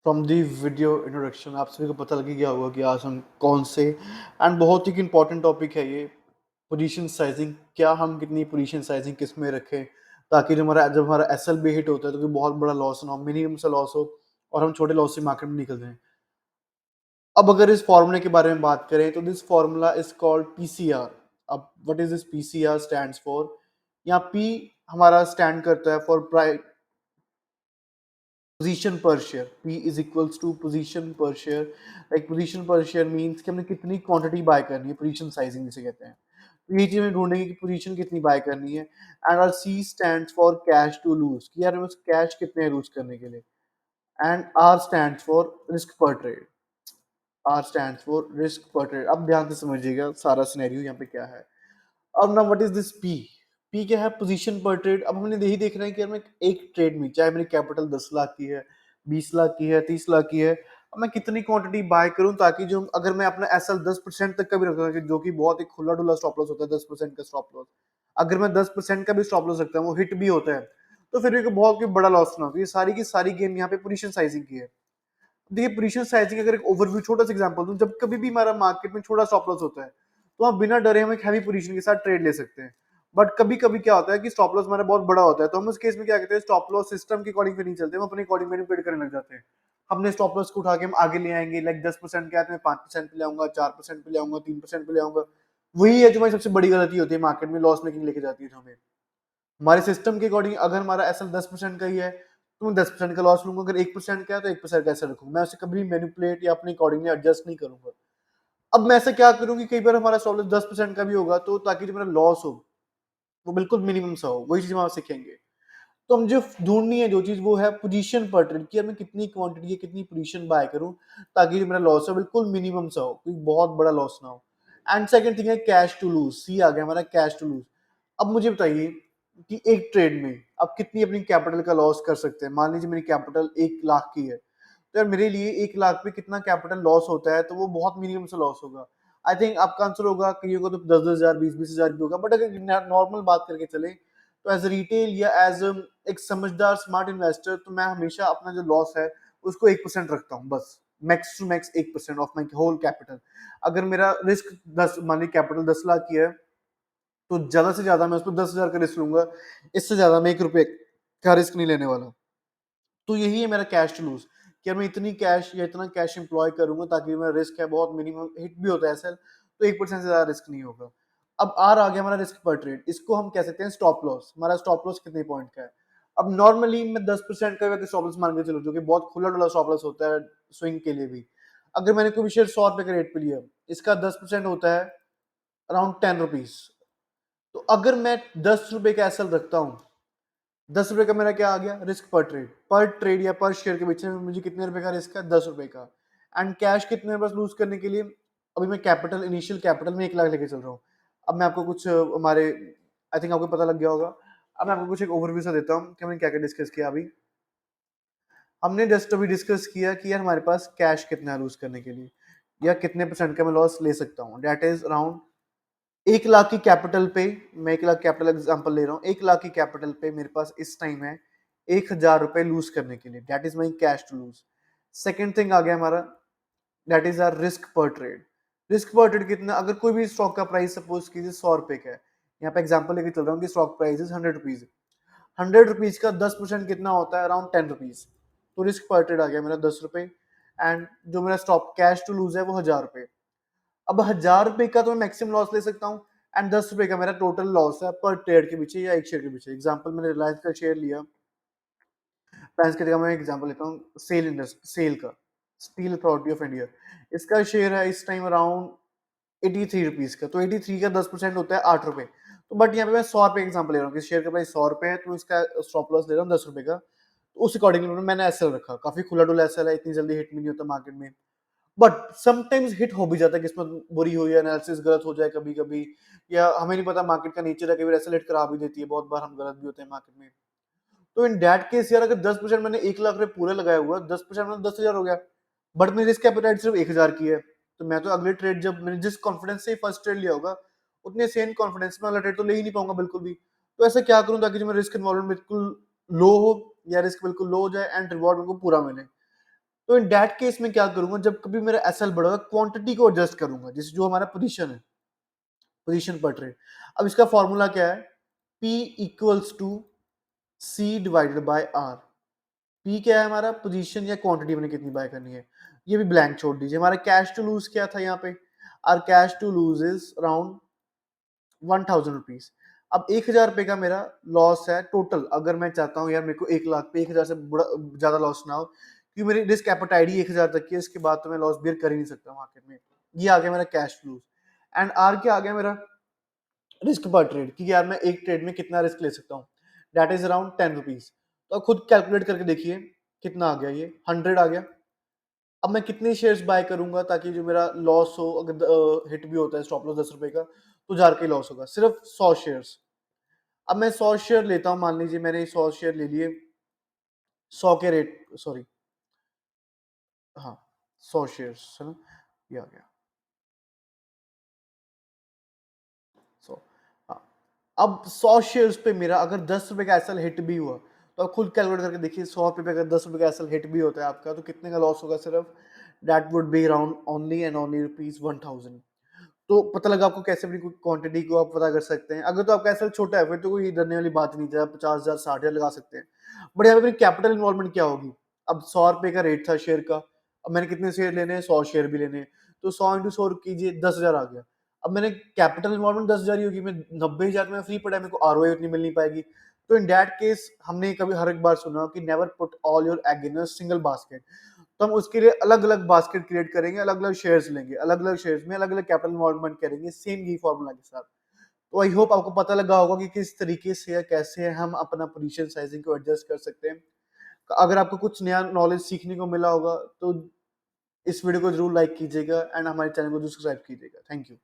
From the video introduction आप सभी को पता लग ही गया होगा कि आज हम कौन से एंड बहुत ही इंपॉर्टेंट टॉपिक है ये पोजीशन साइजिंग। क्या हम कितनी पोजीशन साइजिंग किस में रखें ताकि जब हमारा एसएल भी हिट होता है तो कोई बहुत बड़ा लॉस ना हो, मिनिमम सा लॉस हो और हम छोटे लॉस से मार्केट में निकल जाएं। अब अगर इस फॉर्मूले के बारे में बात करें तो this formula is called PCR. अब what is this PCR stands for? यहाँ पी हमारा स्टैंड करता है for position per share. P is equals to position per share. Like position per share means कि हमने कितनी क्वांटिटी बाय करनी है, पोजीशन साइजिंग जिसे कहते हैं। तो ये चीज हमें ढूंढेंगे कि पोजीशन कितनी बाय करनी है। And R C stands for cash to lose, कि यार हमें कैश कितने लूज करने के लिए। And R stands for risk per trade. R stands for risk per trade. अब ध्यान से समझिएगा सारा सिनेरियो यहाँ पे क्या है। अब ना what is this P? P क्या है? पोजीशन पर ट्रेड। अब हमने यही देखना है कि हमें एक ट्रेड में चाहे मेरी कैपिटल 10 लाख की है, 20 लाख की है, 30 लाख की है, अब मैं कितनी क्वांटिटी बाय करूं ताकि जो अगर मैं अपना एसएल 10% तक का भी रखता हूं जो कि बहुत ही खुला डुला स्टॉप लॉस होता है, 10% का स्टॉप लॉस। अगर मैं 10% का भी स्टॉप लॉस रखता हूं वो हिट भी होता है तो फिर भी बहुत कोई बड़ा लॉस ना हो। तो ये सारी की सारी गेम यहाँ पे पोजीशन साइजिंग की है। देखिए पोजीशन साइजिंग अगर एक ओवरव्यू छोटा सा एग्जांपल दूं, जब कभी भी हमारा मार्केट में छोटा स्टॉप लॉस होता है तो आप बिना डरे हम एक हैवी पोजीशन के साथ ट्रेड ले सकते हैं। बट कभी कभी क्या होता है कि स्टॉप लॉस हमारा बहुत बड़ा होता है तो हम उस केस में क्या कहते हैं, स्टॉप लॉस सिस्टम के अकॉर्डिंग पे नहीं चलते, हम अपने अकॉर्डिंग मैनिपुलेट करने लग जाते हैं। हमने स्टॉप लॉस को उठा के हम आगे ले आएंगे, लाइक 10% क्या है तो मैं 5% पे ले आऊंगा, 4% पे ले आऊंगा, 3% पे ले आऊंगा। वही है जो हमारी सबसे बड़ी गलती होती है मार्केट में, लॉस मेकिंग लेके जाती है हमें। हमारे सिस्टम के अकॉर्डिंग अगर हमारा एसएल 10% का ही है तो मैं 10% का लॉस लूंगा, अगर 1% का है तो 1% का ऐसा रखूंगा, मैं उसे कभी मैनिपुलेट या अपने अकॉर्डिंगली एडजस्ट नहीं करूंगा। अब मैं ऐसा क्या करूं कि कई बार हमारा स्टॉप लॉस 10% का भी होगा तो ताकि जो मेरा लॉस हो वो बिल्कुल मिनिमम सा हो, वही चीज हम आप सीखेंगे। तो हम जो ढूंढनी है जो चीज वो है पोजीशन पर ट्रेड, कि मैं कितनी क्वांटिटी है कितनी पोजीशन बाय करूं ताकि जो मेरा लॉस है बिल्कुल मिनिमम सा हो, कोई बहुत बड़ा लॉस ना हो। एंड सेकंड थिंग है कैश टू लूज। सी आ गया हमारा कैश टू लूज। अब मुझे बताइए कि एक ट्रेड में आप कितनी अपनी कैपिटल का लॉस कर सकते हैं। मान लीजिए मेरी कैपिटल 1 लाख की है तो यार मेरे लिए 1 लाख पे कितना कैपिटल लॉस होता है, तो वो बहुत मिनिमम से लॉस होगा। आई थिंक आपका आंसर होगा कईयों को तो 10-10 हजार, 20-20 हजार भी होगा, बट अगर नॉर्मल बात करके चले तो एज रिटेल या एज एक समझदार स्मार्ट इन्वेस्टर तो मैं हमेशा अपना जो लॉस है उसको 1% रखता हूँ बस। Max to max 1% of my whole capital. अगर मेरा रिस्क 10, मान ली कैपिटल 10 लाख की है तो ज्यादा से ज्यादा मैं उस पर 10 हजार का रिस्क लूंगा, इससे ज्यादा मैं 1 रुपए का रिस्क नहीं लेने वाला। तो यही है मेरा कैश टू लूज, कि मैं इतनी कैश या इतना कैश एम्प्लॉय करूंगा ताकि मेरा रिस्क है बहुत मिनिमम, हिट भी होता है सर तो 1% से ज्यादा रिस्क नहीं होगा। अब आर आ गया हमारा रिस्क पर ट्रेड, इसको हम कह सकते हैं स्टॉप लॉस। हमारा स्टॉप लॉस कितने पॉइंट का है? अब नॉर्मली मैं 10% का स्टॉप लॉस मान के चलो, जो कि बहुत खुला डुला स्टॉप लॉस होता है स्विंग के लिए भी। अगर मैंने कोई शेयर 100 रुपए का रेट पे लिया, इसका 10% होता है अराउंड 10 रुपीज। तो अगर मैं 10 रुपए का एसएल रखता हूँ, 10 रुपए का मेरा क्या आ गया रिस्क पर ट्रेड। पर ट्रेड या पर शेयर के पीछे में मुझे कितने रुपए का रिस्क है? 10 रुपए का। एंड कैश कितने बस लूज करने के लिए? अभी मैं कैपिटल, इनिशियल कैपिटल में 1 लाख लेके चल रहा हूँ। अब मैं आपको कुछ हमारे, आई थिंक आपको पता लग गया होगा। अब मैं आपको कुछ एक ओवरव्यू सा देता हूँ कि हमने क्या क्या डिस्कस किया। अभी हमने जस्ट अभी डिस्कस किया कि यार हमारे पास कैश कितना लूज करने के लिए या कितने परसेंट का मैं लॉस ले सकता हूँ। डेट इज अराउंड 1 लाख की कैपिटल पे, मैं 1 लाख कैपिटल एग्जांपल ले रहा हूँ, 1 लाख की कैपिटल पे मेरे पास इस टाइम है 1 हजार रुपए लूज करने के लिए, that is my cash to lose. Second thing आ गया हमारा, that is R risk per trade. Risk per trade कितना? अगर कोई भी स्टॉक का प्राइस सपोज कीजिए 100 रुपए का है, यहाँ पे एग्जाम्पल लेके चल रहा हूँ कि stock price is 100 rupees. 100 rupees का 10% कितना होता है? Around 10 rupees. तो रिस्क पर ट्रेड आ गया मेरा 10 रुपए। एंड जो मेरा स्टॉप कैश टू लूज है वो 1000 रुपए। अब 1000 रुपए का तो मैं मैक्सिमम लॉस ले सकता हूँ। एंड 10 रुपए का मेरा टोटल लॉस है पर ट्रेड के पीछे या एक शेयर के पीछे। एग्जाम्पल मैंने रिलायंस का शेयर लिया, रिलायंस की जगह मैं एग्जाम्पल लेता हूँ सेल इंडस्ट्री, सेल का, स्टील अथॉरिटी ऑफ इंडिया। इसका शेयर है इस टाइम अराउंड 83 रुपीज का। तो 83 का 10% होता है 8 रुपए। तो बट यहाँ पे मैं 100 रुपए एग्जाम्पल ले रहा हूँ कि शेयर का प्राइस 100 रुपए है तो इसका स्टॉप लॉस ले रहा हूँ 10 रुपए का। तो उस अकॉर्डिंगली मैंने एसएल रखा, काफी खुला डुला एसएल है, इतनी जल्दी हिट भी नहीं होता मार्केट में। बट समटाइम्स हिट हो भी जाता है, किस्मत बुरी हो या एनालिसिस गलत हो जाए कभी कभी, या हमें नहीं पता मार्केट का नेचर है, कई बार ऐसे हिट करा भी देती है, बहुत बार हम गलत भी होते हैं मार्केट में। तो इन दैट केस यार अगर 10% मैंने 1 लाख रुपए पूरे लगाया हुआ, 10% मतलब 10 हजार हो गया, बट मेरी रिस्क एपेटाइट सिर्फ 1 हजार की है, तो मैं तो अगले ट्रेड जब मैंने जिस कॉन्फिडेंस से फर्स्ट ट्रेड लिया होगा उतने सेम कॉन्फिडेंस में अगला ट्रेड तो ले ही नहीं पाऊंगा बिल्कुल भी। तो ऐसा क्या करूं ताकि जो मेरा रिस्क इन्वॉल्वमेंट बिल्कुल लो हो, या रिस्क बिल्कुल लो हो जाए एंड रिवॉर्ड मेरे को पूरा मिले। तो इन दैट केस मैं क्या करूँगा, जब कभी मेरा एसएल बढ़ेगा, क्वांटिटी को एडजस्ट करूँगा, जैसे जो हमारा पोजीशन है, पोजीशन पर ट्रेड। अब इसका फॉर्मूला क्या है? P equals to C divided by R। P क्या है हमारा? पोजीशन या क्वांटिटी मैंने कितनी बाय करनी है। ये भी ब्लैंक छोड़ दीजिए। हमारा कैश टू लूज़ क्या था यहाँ पे? Our cash to lose is around 1000 rupees. अब 1000 रुपए का मेरा लॉस है टोटल। अगर मैं चाहता हूँ यार मेरे को 1 लाख पे 1000 से बड़ा ज़्यादा लॉस ना हो, क्योंकि मेरी रिस्क एपेटाइट ही 1000 तक की है, इसके बाद तो मैं लॉस बेयर कर ही नहीं सकता मार्केट में। ये आ गया मेरा कैश फ्लोज़। एंड आर क्या आ गया मेरा? रिस्क पर ट्रेड, कि यार मैं एक ट्रेड में कितना रिस्क ले सकता हूँ। That is around 10 rupees. तो आप खुद कैलकुलेट करके देखिए कितना आ गया ये? 100 आ गया। अब मैं कितने शेयर्स बाय करूँगा ताकि जो मेरा लॉस हो, अगर हिट भी होता है स्टॉप लॉस 10 रुपए का, तो 1000 का ही लॉस होगा। सिर्फ 100 शेयर्स। अब मैं 100 शेयर लेता हूँ, मान लीजिए मैंने 100 शेयर ले लिए, 100 के रेट, सॉरी, हाँ, 100 शेयर्स है ना? ये आ गया 100। हाँ, अब 100 शेयर्स पे मेरा अगर 10 रुपए का एसएल हिट भी हुआ, तो आप खुद कैलकुलेट करके देखिए, 100 रुपए पे अगर 10 रुपए का एसएल हिट भी होता है आपका, तो कितने का लॉस होगा सिर्फ? That would be around only and only rupees 1000। तो पता लगा आपको कैसे अपनी क्वांटिटी को आप पता कर सकते हैं। अगर तो आपका एसएल छोटा है, फिर तो कोई डरने वाली बात नहीं है, आप 50,000 60,000 लगा सकते हैं। बट यहाँ पे अपनी कैपिटल इन्वॉल्वमेंट क्या होगी? अब 100 रुपए का रेट था शेयर का, अब मैंने कितने शेयर लेने हैं? 100 शेयर भी लेने हैं, तो 100 इंटू 100 कीजिए, 10,000 आ गया। अब मैंने कैपिटल इन्वॉल्वमेंट 10,000 ही होगी, मैं 90,000 में फ्री पड़ा है, मेरे को आरओआई उतनी मिल नहीं पाएगी। तो इन दैट केस हमने कभी हर एक बार सुना कि never put all your egg in a single basket. तो हम उसके लिए अलग-अलग बास्केट क्रिएट करेंगे, अलग-अलग शेयर्स लेंगे, अलग-अलग शेयर्स में अलग-अलग कैपिटल इन्वॉल्वमेंट करेंगे, सेम यही फॉर्मूला के साथ। तो आई होप आपको पता लगा होगा कि किस तरीके से या कैसे हम अपना पोजीशन साइजिंग को एडजस्ट कर सकते हैं। अगर आपको कुछ नया नॉलेज सीखने को मिला होगा, तो इस वीडियो को ज़रूर लाइक कीजिएगा एंड हमारे चैनल को ज़रूर सब्सक्राइब कीजिएगा। Thank you.